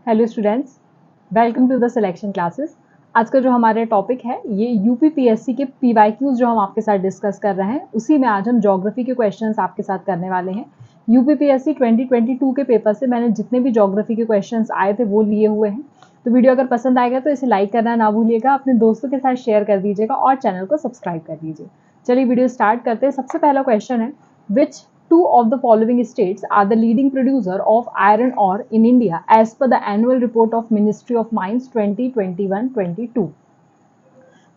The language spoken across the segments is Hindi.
Hello students, welcome to the selection classes. आज का जो हमारे टॉपिक है ये यूपीपीएससी के पीवाईक्यूज जो हम आपके साथ डिस्कस कर रहे हैं, उसी में आज हम ज्योग्राफी के क्वेश्चंस आपके साथ करने वाले हैं। यूपीपीएससी 2022 के पेपर से मैंने जितने भी ज्योग्राफी के क्वेश्चंस आए थे वो लिए हुए हैं। तो वीडियो अगर पसंद आएगा तो इसे लाइक करना ना भूलिएगा, अपने दोस्तों के साथ शेयर कर दीजिएगा और चैनल को सब्सक्राइब कर दीजिए। चलिए वीडियो स्टार्ट करते हैं। सबसे पहला क्वेश्चन है, विच two of the following states are the leading producer of iron ore in India as per the annual report of Ministry of Mines 2021-22। तो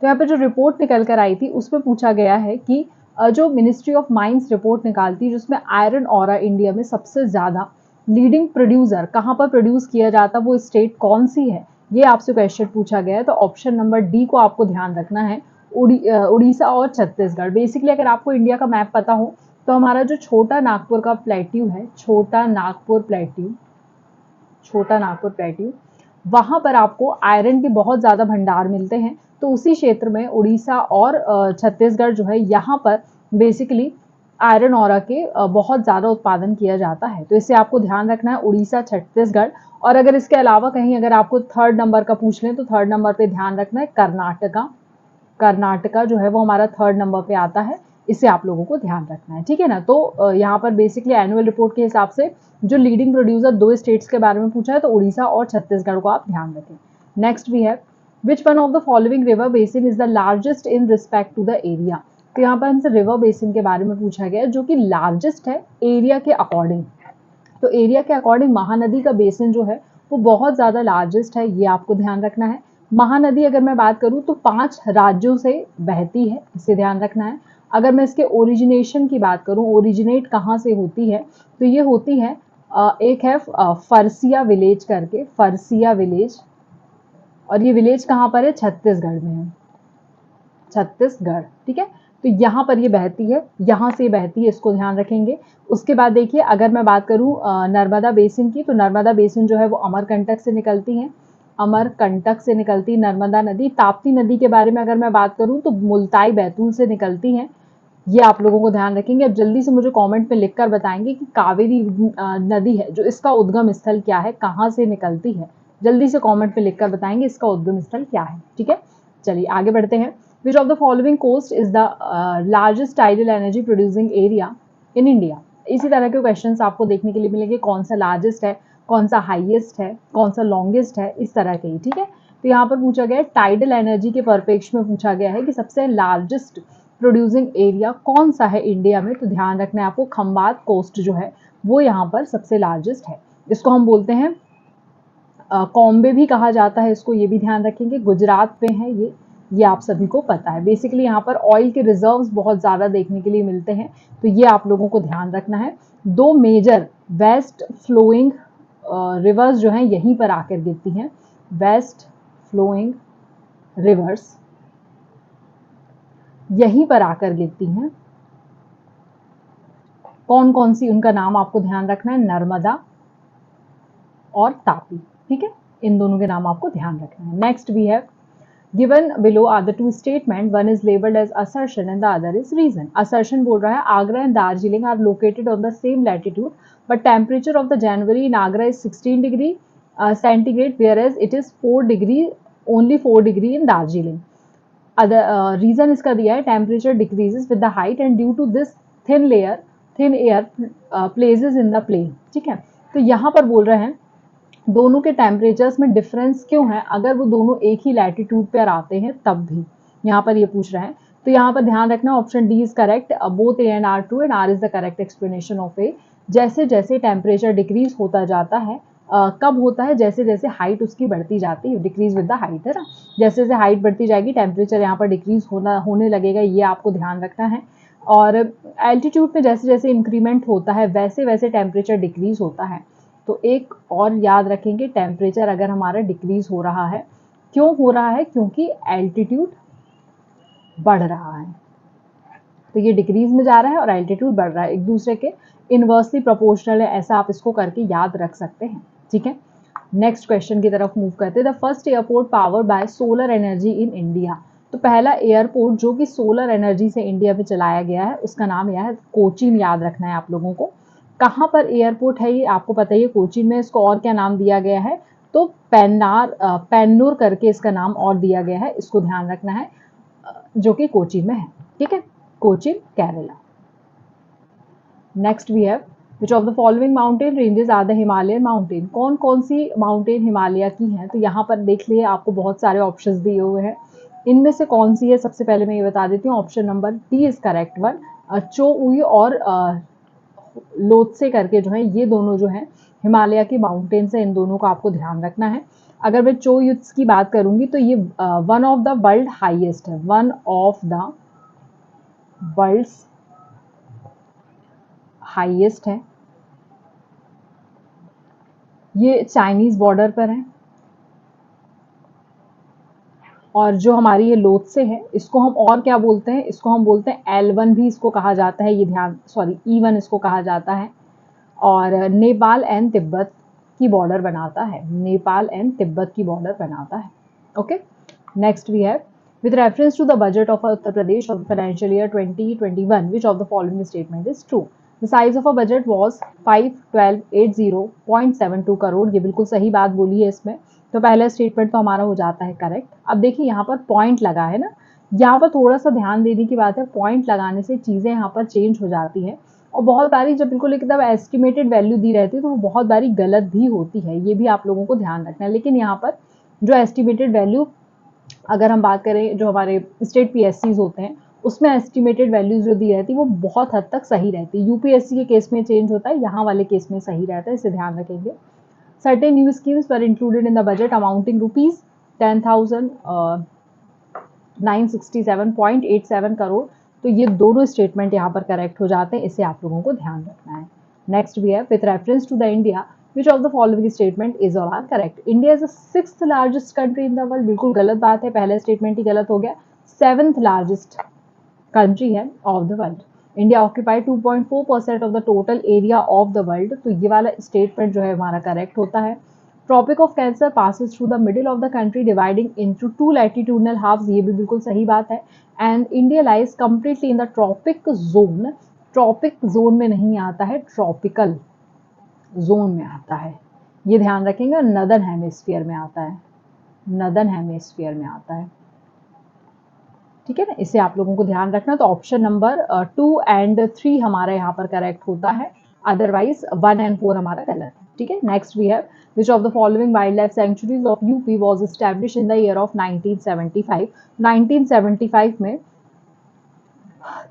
यहाँ पे जो रिपोर्ट निकल कर आई थी उसमें पूछा गया है कि जो मिनिस्ट्री ऑफ माइंस रिपोर्ट निकालती है जिसमें आयरन ओरा इंडिया में सबसे ज्यादा लीडिंग प्रोड्यूसर कहाँ पर प्रोड्यूस किया जाता है, वो स्टेट कौन सी है, ये आपसे क्वेश्चन पूछा गया है। तो ऑप्शन नंबर डी को आपको ध्यान रखना है, उड़ीसा और छत्तीसगढ़। बेसिकली अगर आपको इंडिया का मैप पता हो तो हमारा जो छोटा नागपुर का प्लेट्यू है, छोटा नागपुर प्लेट्यू, वहां पर आपको आयरन के बहुत ज्यादा भंडार मिलते हैं। तो उसी क्षेत्र में उड़ीसा और छत्तीसगढ़ जो है, यहाँ पर बेसिकली आयरन ओरा के बहुत ज्यादा उत्पादन किया जाता है। तो इसे आपको ध्यान रखना है, उड़ीसा छत्तीसगढ़। और अगर इसके अलावा कहीं अगर आपको थर्ड नंबर का पूछ लें तो थर्ड नंबर पे ध्यान रखना है कर्नाटका जो है वो हमारा थर्ड नंबर पे आता है। इसे आप लोगों को ध्यान रखना है, ठीक है ना। तो यहाँ पर बेसिकली एनुअल रिपोर्ट के हिसाब से जो लीडिंग प्रोड्यूसर दो स्टेट्स के बारे में पूछा है तो उड़ीसा और छत्तीसगढ़ को आप ध्यान रखें। नेक्स्ट भी है, which one of the following river basin is the largest in respect to the area. तो यहाँ पर हमसे रिवर बेसिन के बारे में पूछा गया जो कि लार्जेस्ट है एरिया के अकॉर्डिंग। तो एरिया के अकॉर्डिंग महानदी का बेसिन जो है वो बहुत ज्यादा लार्जेस्ट है, ये आपको ध्यान रखना है। महानदी अगर मैं बात करूं तो 5 राज्यों से बहती है, इसे ध्यान रखना है। अगर मैं इसके ओरिजिनेशन की बात करूं, ओरिजिनेट कहाँ से होती है, तो ये होती है एक है फरसिया विलेज करके, फरसिया विलेज, और ये विलेज कहाँ पर है, छत्तीसगढ़ में है, छत्तीसगढ़, ठीक है। तो यहाँ पर ये बहती है, यहाँ से बहती है, इसको ध्यान रखेंगे। उसके बाद देखिए अगर मैं बात करूँ नर्मदा बेसिन की, तो नर्मदा बेसिन जो है वो अमरकंटक से निकलती है, अमरकंटक से निकलती नर्मदा नदी। ताप्ती नदी के बारे में अगर मैं बात करूँ तो मुल्ताई बैतूल से निकलती है, ये आप लोगों को ध्यान रखेंगे। अब जल्दी से मुझे कमेंट में लिखकर बताएंगे कि कावेरी नदी है जो इसका उद्गम स्थल क्या है, कहाँ से निकलती है। जल्दी से कमेंट में लिखकर बताएंगे इसका उद्गम स्थल क्या है, ठीक है। चलिए आगे बढ़ते हैं। Which of the following coast is the largest tidal energy producing area in India. इसी तरह के क्वेश्चंस आपको देखने के लिए मिलेंगे, कौन सा लार्जेस्ट है, कौन सा हाईएस्ट है, कौन सा लॉन्गेस्ट है, इस तरह के ही, ठीक है। तो यहाँ पर पूछा गया है टाइडल एनर्जी के परिप्रेक्ष्य में पूछा गया है कि सबसे लार्जेस्ट प्रोड्यूसिंग एरिया कौन सा है इंडिया में। तो ध्यान रखना है आपको, खंबात कोस्ट जो है वो यहाँ पर सबसे लार्जेस्ट है। इसको हम बोलते हैं कॉम्बे भी कहा जाता है इसको, ये भी ध्यान रखेंगे। गुजरात में है ये आप सभी को पता है। बेसिकली यहाँ पर ऑयल के रिजर्व्स बहुत ज़्यादा देखने के लिए मिलते हैं, तो ये आप लोगों को ध्यान रखना है। दो मेजर वेस्ट फ्लोइंग रिवर्स जो हैं यहीं पर आकर गिरती हैं, वेस्ट फ्लोइंग रिवर्स यहीं पर आकर गिरती हैं। कौन कौन सी, उनका नाम आपको ध्यान रखना है, नर्मदा और तापी, ठीक है, इन दोनों के नाम आपको ध्यान रखना है। नेक्स्ट भी है, given below are the two statement, one is labeled as assertion and the other is reason। assertion बोल रहा है Agra and Darjeeling are located on the same latitude but temperature of the January in Agra is 16 degree centigrade whereas it is 4 degree only 4 degree in Darjeeling। Other region इसका दिया है, temperature decreases with the height and due to this thin air places in the plain, ठीक है। तो यहाँ पर बोल रहे हैं दोनों के टेम्परेचर्स में डिफरेंस क्यों है, अगर वो दोनों एक ही लैटिट्यूड पर आते हैं तब भी, यहाँ पर ये पूछ रहे हैं। तो यहाँ पर ध्यान रखना, option D is correct, both A and R true and R is the correct explanation of A. जैसे जैसे टेम्परेचर डिक्रीज होता जाता है, कब होता है, जैसे जैसे हाइट उसकी बढ़ती जाती है, डिक्रीज विद द हाइट, है ना। जैसे जैसे हाइट बढ़ती जाएगी टेम्परेचर यहाँ पर डिक्रीज होने लगेगा, ये आपको ध्यान रखना है। और एल्टीट्यूड में जैसे जैसे इंक्रीमेंट होता है वैसे वैसे टेम्परेचर डिक्रीज होता है। तो एक और याद रखेंगे, टेम्परेचर अगर हमारा डिक्रीज हो रहा है, क्यों हो रहा है, क्योंकि एल्टीट्यूड बढ़ रहा है। तो ये डिक्रीज में जा रहा है और एल्टीट्यूड बढ़ रहा है, एक दूसरे के इनवर्सली प्रोपोर्शनल है, ऐसा आप इसको करके याद रख सकते हैं, ठीक है। नेक्स्ट क्वेश्चन की तरफ मूव करते हैं। The first airport powered by solar energy in India. तो पहला एयरपोर्ट जो कि सोलर एनर्जी से इंडिया में चलाया गया है उसका नाम यह है कोचीन, याद रखना है आप लोगों को। कहाँ पर एयरपोर्ट है ये आपको पता ही है, कोचीन में। इसको और क्या नाम दिया गया है, तो पेन्नूर करके इसका नाम और दिया गया है, इसको ध्यान रखना है, जो कि कोची में है। ठीक है, Kochi Kerala. Next we have which of the following mountain ranges are the Himalayan mountain. कौन कौन सी माउंटेन हिमालय की हैं? तो यहाँ पर देख लिए आपको बहुत सारे ऑप्शंस दिए हुए हैं, इनमें से कौन सी है सबसे पहले मैं ये बता देती हूँ। Option number D is correct one. Cho Oyu और लोत्से करके जो है, ये दोनों जो है हिमालय की माउंटेन्स है, इन दोनों का आपको ध्यान रखना है। अगर मैं चोयुत्स की बात करूंगी तो ये one of the world highest है, one of the world's highest है। ये चाइनीज बॉर्डर पर है। और जो हमारी ये लोत्से है, इसको हम और क्या बोलते हैं? इसको हम बोलते हैं L1 भी इसको कहा जाता है, ये ध्यान, सॉरी E1 इसको कहा जाता है। और नेपाल एंड तिब्बत की बॉर्डर बनाता है, नेपाल एंड तिब्बत की बॉर्डर बनाता है। Okay, next we have with reference to the budget of Uttar Pradesh of the financial year 2021, which of the following statement is true? The size of a budget was 51280.72 crore. ये बिल्कुल सही बात बोली है इसमें, तो पहला स्टेटमेंट तो हमारा हो जाता है करेक्ट। अब देखिए यहाँ पर पॉइंट लगा है ना, यहाँ पर थोड़ा सा ध्यान देने की बात है, पॉइंट लगाने से चीज़ें यहाँ पर चेंज हो जाती हैं, और बहुत बारी जब बिल्कुल एकदम एस्टिमेटेड वैल्यू दी रहती है तो वो बहुत बारी गलत भी होती है, ये भी आप लोगों को ध्यान रखना है। लेकिन यहाँ पर जो एस्टिमेटेड वैल्यू, अगर हम बात करें जो हमारे स्टेट पीएससीज होते हैं, उसमें एस्टिमेटेड वैल्यूज जो दी रहती है वो बहुत हद तक सही रहती है। यूपीएससी के केस में चेंज होता है, यहाँ वाले केस में सही रहता है, इसे ध्यान रखेंगे। Certain new schemes were included in the budget amounting rupees 10,967.87 crore. तो ये दोनों स्टेटमेंट यहाँ पर करेक्ट हो जाते हैं, इसे आप लोगों को ध्यान रखना है। नेक्स्ट भी है with reference to the India which of the following statement is or are correct? India is the 6th largest country in the world। बिल्कुल गलत बात है, पहला स्टेटमेंट ही गलत हो गया, 7th largest country है of the world। India occupy 2.4% of the total area of the world. तो ये वाला स्टेटमेंट जो है हमारा करेक्ट होता है। Tropic of cancer passes through the middle of the country dividing into 2 latitudinal halfs. ये भी बिल्कुल सही बात है। And India lies completely in the tropic zone. Tropic zone में नहीं आता है, ट्रॉपिकल जोन में आता है, ये ध्यान रखेंगे। नदर्न हेमिस्फीयर में आता है, नदर्न हेमिस्फीयर में आता है। ठीक है ना, इसे आप लोगों को ध्यान रखना। तो ऑप्शन नंबर 2 एंड 3 हमारा यहाँ पर करेक्ट होता है, अदरवाइज 1 एंड 4 हमारा गलत है। ठीक है, next we have which of the following wildlife sanctuaries of UP was established in the year of 1975। 1975 में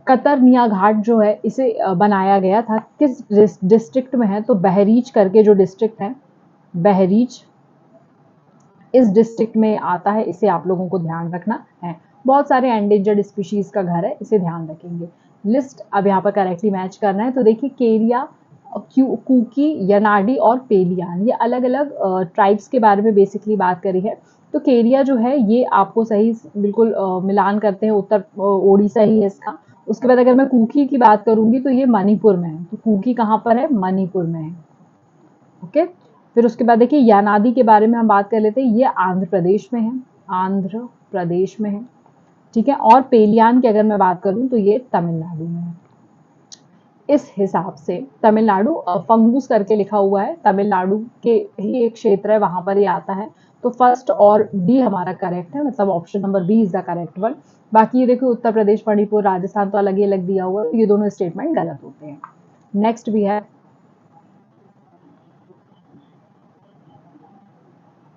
कतरनिया घाट जो है इसे बनाया गया था, किस डिस्ट्रिक्ट में है? तो बहरीच करके जो डिस्ट्रिक्ट है, बहरीच इस डिस्ट्रिक्ट में आता है, इसे आप लोगों को ध्यान रखना है। बहुत सारे एंडेंजर्ड स्पीशीज का घर है, इसे ध्यान रखेंगे। लिस्ट अब यहाँ पर करेक्टली मैच करना है। तो देखिए केरिया, कुकी, यनाडी और पेलियान, ये अलग अलग ट्राइब्स के बारे में बेसिकली बात करी है। तो केरिया जो है ये आपको सही बिल्कुल मिलान करते हैं, उत्तर ओडिशा ही है इसका। उसके बाद अगर मैं कुकी की बात करूंगी तो ये मणिपुर में है। तो कुकी कहाँ पर है? मणिपुर में है। ओके, फिर उसके बाद देखिए यानादी के बारे में हम बात कर लेते हैं, ये आंध्र प्रदेश में है, आंध्र प्रदेश में है। ठीक है, और पेलियान की अगर मैं बात करूं तो ये तमिलनाडु में है। इस हिसाब से तमिलनाडु फंगूस करके लिखा हुआ है, तमिलनाडु के ही एक क्षेत्र है, वहां पर ये आता है। तो फर्स्ट और बी हमारा करेक्ट है, मतलब option number B is the correct one. बाकी ये देखो उत्तर प्रदेश, मणिपुर, राजस्थान तो अलग ही अलग दिया हुआ है, ये दोनों स्टेटमेंट गलत होते हैं। नेक्स्ट भी है,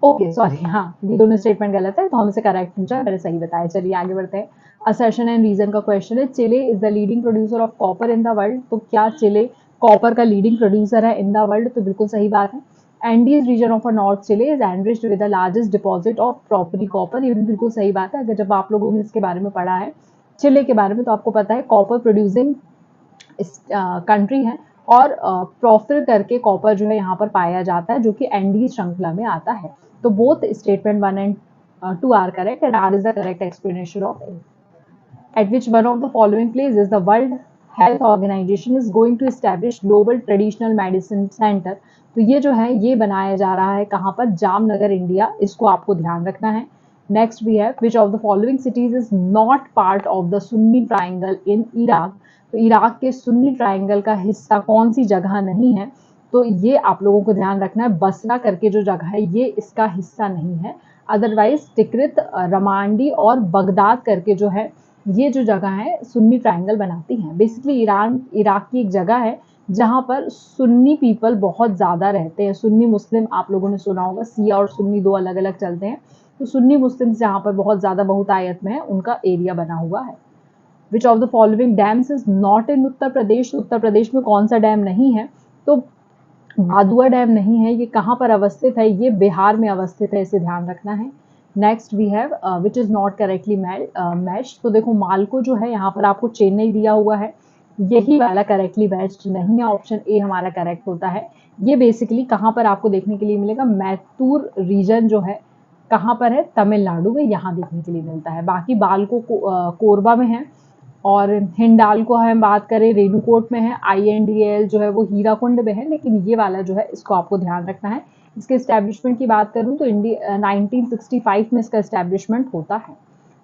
ओके सॉरी, हाँ ये दोनों स्टेटमेंट गलत है, तो हम इसे करेक्ट पूछा, मैंने सही बताया। चलिए आगे बढ़ते हैं। असर्शन एंड रीजन का क्वेश्चन है, Chile is the leading producer of copper in the world. तो क्या चिले कॉपर का लीडिंग प्रोड्यूसर है इन द वर्ल्ड? तो बिल्कुल सही बात है। Andes region of north Chile is enriched with the largest deposit of property copper. ये भी बिल्कुल सही बात है। अगर जब आप लोगों ने इसके बारे में पढ़ा है चिले के बारे में, तो आपको पता है कॉपर प्रोड्यूसिंग कंट्री है, और प्रोफिल करके कॉपर जो है यहाँ पर पाया जाता है, जो कि एंडीज श्रृंखला में आता है। तो both statement 1 and 2 are correct, and R is the correct explanation of it. At which one of the following places the World Health Organization is going to establish Global Traditional Medicine Center? तो ये जो है ये बनाया जा रहा है कहाँ पर? जामनगर, इंडिया। इसको आपको ध्यान रखना है। नेक्स्ट भी है which of the following cities is not part of the Sunni triangle in Iraq. तो इराक के सुन्नी ट्राइंगल का हिस्सा कौन सी जगह नहीं है? तो ये आप लोगों को ध्यान रखना है। बसरा करके जो जगह है ये इसका हिस्सा नहीं है। अदरवाइज तिक्रित, रमांडी और बगदाद करके जो है ये जो जगह है सुन्नी ट्रायंगल बनाती हैं। बेसिकली ईरान इराक की एक जगह है जहाँ पर सुन्नी पीपल बहुत ज़्यादा रहते हैं। सुन्नी मुस्लिम आप लोगों ने सुना होगा, शिया और सुन्नी दो अलग अलग चलते हैं। तो सुन्नी मुस्लिम जहाँ पर बहुत ज़्यादा बहुतायत में है उनका एरिया बना हुआ है। Which of the following dams is not in Uttar Pradesh? Uttar Pradesh में कौन सा डैम नहीं है? तो भादुआ डैम नहीं है। ये कहाँ पर अवस्थित है? ये बिहार में अवस्थित है, इसे ध्यान रखना है। Next we have which is not correctly match. तो देखो मालको जो है यहाँ पर आपको चेन्नई दिया हुआ है, यही वाला करेक्टली मैच नहीं है। ऑप्शन ए हमारा करेक्ट होता है। ये बेसिकली कहाँ पर आपको देखने के लिए मिलेगा? मैथुर रीजन जो है कहाँ पर है? तमिलनाडु में, यहाँ देखने के लिए मिलता है। बाकी बालको कोरबा में है, और हिंडाल को हम बात करें रेणुकोट में है। INDL जो है वो हीराकुंड में है, लेकिन ये वाला जो है इसको आपको ध्यान रखना है। इसके एस्टेब्लिशमेंट की बात करूं तो 1965 में इसका एस्टेब्लिशमेंट होता है।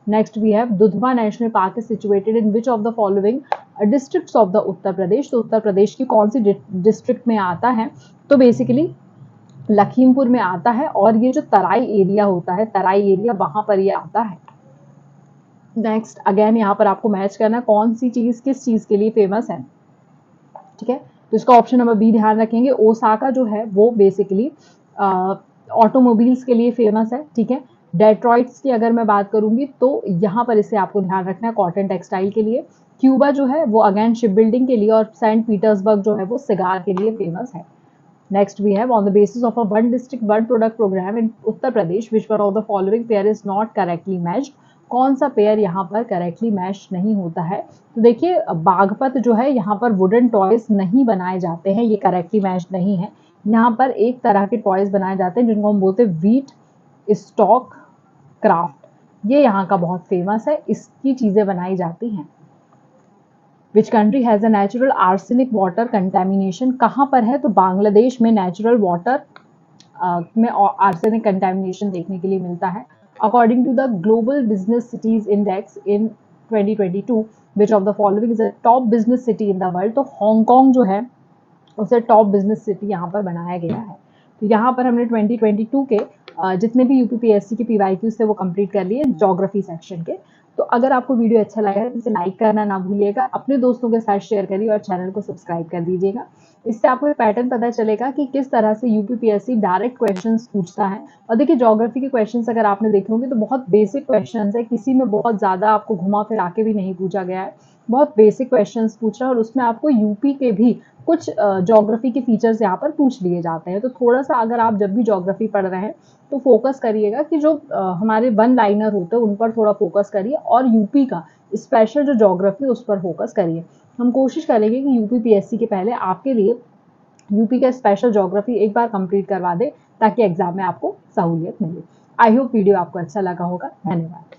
Next we have Dudhwa national park is situated in which of the following districts of the Uttar Pradesh? तो उत्तर प्रदेश की कौन सी डिस्ट्रिक्ट में आता है? तो बेसिकली लखीमपुर में आता है, और ये जो तराई एरिया होता है, तराई एरिया वहां पर ये आता है। नेक्स्ट अगेन यहाँ पर आपको मैच करना है कौन सी चीज किस चीज के लिए फेमस है। ठीक है, तो इसका ऑप्शन नंबर बी ध्यान रखेंगे। ओसाका जो है वो बेसिकली ऑटोमोबाइल्स के लिए फेमस है। ठीक है, डेट्रॉइट्स की अगर मैं बात करूंगी तो यहाँ पर इसे आपको ध्यान रखना है कॉटन टेक्सटाइल के लिए। क्यूबा जो है वो अगेन शिप बिल्डिंग के लिए, और सेंट पीटर्सबर्ग जो है वो सिगार के लिए फेमस है। Next we have on the basis of a one district one product program in Uttar Pradesh which one of the following pair is not correctly matched? कौन सा पेयर यहाँ पर करेक्टली मैच नहीं होता है? तो देखिए बागपत जो है यहाँ पर वुडन टॉयज नहीं बनाए जाते हैं, ये करेक्टली मैच नहीं है। यहाँ पर एक तरह के टॉयज बनाए जाते हैं जिनको हम बोलते हैं व्हीट स्टॉक क्राफ्ट, ये यहाँ का बहुत फेमस है, इसकी चीजें बनाई जाती हैं। Which country has a natural arsenic water contamination? कहाँ पर है? तो बांग्लादेश में नेचुरल वाटर में आर्सेनिक कंटेमिनेशन देखने के लिए मिलता है। According to the global business cities index in 2022 which of the following is a top business city in the world? तो हांगकांग जो है उसे टॉप बिजनेस सिटी यहाँ पर बनाया गया है। तो यहाँ पर हमने 2022 के जितने भी UPPSC के PYQs थे वो कंप्लीट कर लिए ज्योग्राफी सेक्शन के। तो अगर आपको वीडियो अच्छा लगा है तो इसे लाइक करना ना भूलिएगा, अपने दोस्तों के साथ शेयर करिए और चैनल को सब्सक्राइब कर दीजिएगा। इससे आपको एक पैटर्न पता चलेगा कि किस तरह से UPPSC डायरेक्ट क्वेश्चंस पूछता है। और देखिए ज्योग्राफी के क्वेश्चंस अगर आपने देखे होंगे तो बहुत बेसिक क्वेश्चंस है, किसी में बहुत ज़्यादा आपको घुमा फिरा के भी नहीं पूछा गया है, बहुत बेसिक क्वेश्चंस पूछ रहा है, और उसमें आपको यूपी के भी कुछ ज्योग्राफी के फीचर्स यहाँ पर पूछ लिए जाते हैं। तो थोड़ा सा अगर आप जब भी ज्योग्राफी पढ़ रहे हैं तो फोकस करिएगा कि जो हमारे वन लाइनर होते हैं उन पर थोड़ा फोकस करिए, और यूपी का स्पेशल जो ज्योग्राफी उस पर फोकस करिए। हम कोशिश करेंगे कि UPPSC के पहले आपके लिए यूपी का स्पेशल ज्योग्राफी एक बार कंप्लीट करवा दे ताकि एग्जाम में आपको सहूलियत मिले। आई होप वीडियो आपको अच्छा लगा होगा। धन्यवाद।